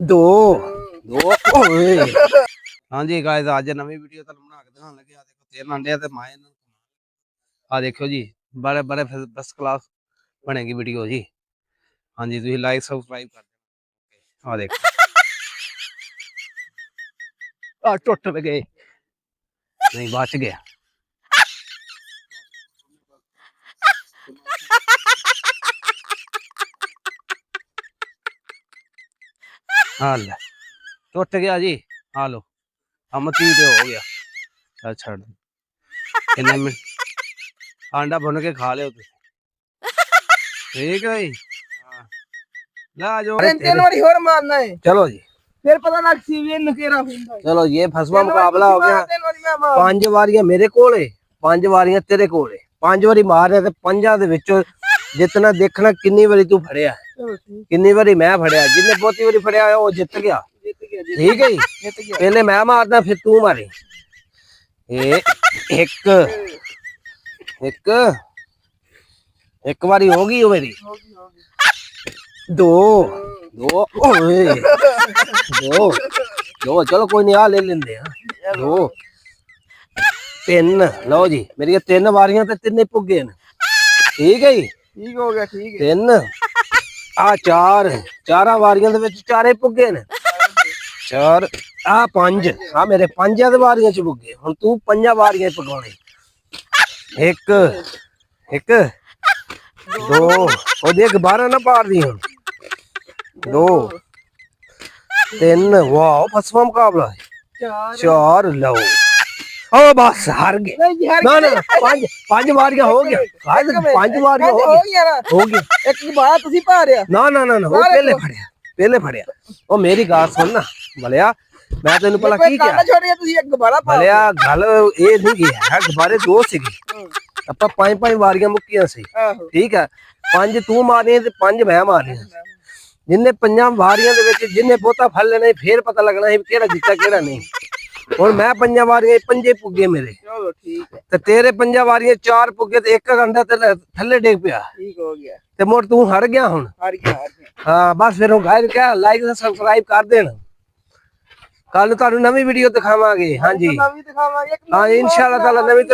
दो दो हाँ जी गाइस आज नवी वीडियो तुहानू बना के दिखाने लगे। आ देखो तेल आंडे ते माए आ देखो जी बड़े बड़े फर्स्ट क्लास बनेगी वीडियो जी। हाँ जी तुसीं लाइक सब्सक्राइब कर देना। आ देखो आ टुट गए नहीं बच गया। हाँ ले टुट गया जी। आ लो अमती तो हो गया। अच्छा कितने मिनट आंडा भुन के खा लियो ठीक है जी। ला जो तीन बारी और मारना है चलो जी फिर पता लग सी भी नकेरा हुंदा है। चलो ये फसवा मुकाबला हो गया। 5 वारियां मेरे कोल है 5 वारियां तेरे कोल है। 5 वारी मारने ते 5 दे विचों जितना देखना कितनी बारी तू फड़िया कितनी बारी मैं फड़िया। जिन्ने बहुती बारी फड़िया वो जित गया। ठीक है जी पहले मैं मारना फिर तू मारी। एक एक एक बारी होगी मेरी। दो दो दो दो चलो कोई नहीं आ ले लेंदे हां। दो तीन लो जी मेरी 3 वारियां ते 3 पुगे न। ठीक है जी ठीक हो गया ठीक है। 3 आ 4 4 वारियां दे विच 4 पुगे न। 4 आ 5 आ मेरे 5 दे वारियां च पुगे। हुन तू 5 वारियां पकाने। एक एक दो ओ देख 12 ना पार दी हुन। 2 3 वाह फसवा मुकाबला है। 4 लो ओ बस हार गए। ना ना 5 वारियां हो गया। 5 वारियां हो गया एक बार तुसी पा रहा ना ना ना वो पहले फड़िया ओ मेरी गाल सुन ना भलिया मैं तेन भला की क्या भलिया गल ये नहीं है गुब्बारे 2 सीगे ਆਪਾਂ 5 ਵਾਰੀਆਂ ਮੁੱਕੀਆਂ ਸੀ। ਠੀਕ ਹੈ 5 ਤੂੰ ਮਾਰੀਆਂ ਤੇ 5 ਮੈਂ ਮਾਰੀਆਂ। ਜਿੰਨੇ 5 ਵਾਰੀਆਂ ਦੇ ਵਿੱਚ ਜਿੰਨੇ ਬਹੁਤਾ ਫੜ ਲੈਣਾ ਫੇਰ ਪਤਾ ਲੱਗਣਾ ਸੀ ਕਿਹੜਾ ਜਿੱਤਾ ਕਿਹੜਾ ਨਹੀਂ। ਹੁਣ ਮੈਂ 5 ਵਾਰੀਆਂ 5 ਪੁੱਗੇ ਮੇਰੇ। ਚਲੋ ਠੀਕ ਹੈ ਤੇ ਤੇਰੇ 5 ਵਾਰੀਆਂ 4 ਪੁੱਗੇ ਤੇ ਇੱਕ ਘੰਟਾ ਤੇ ਥੱਲੇ ਡੇਗ ਪਿਆ। ਠੀਕ ਹੋ ਗਿਆ ਤੇ ਮੋੜ ਤੂੰ ਹਾਰ ਗਿਆ ਹੁਣ। ਹਾਰ ਗਿਆ ਹਾਂ ਬਸ ਫਿਰ ਉਹ ਗਾਇਰ ਕਿਹਾ ਲਾਈਕ ਤੇ ਸਬਸਕ੍ਰਾਈਬ ਕਰ ਦੇਣ। ਕੱਲ ਤੁਹਾਨੂੰ ਨਵੀਂ ਵੀਡੀਓ ਦਿਖਾਵਾਂਗੇ। ਹਾਂਜੀ ਨਵੀਂ ਦਿਖਾਵਾਂਗੇ ਹਾਂ ਇਨਸ਼ਾਅੱਲਾ ਤਾਲਾ ਨਵੀਂ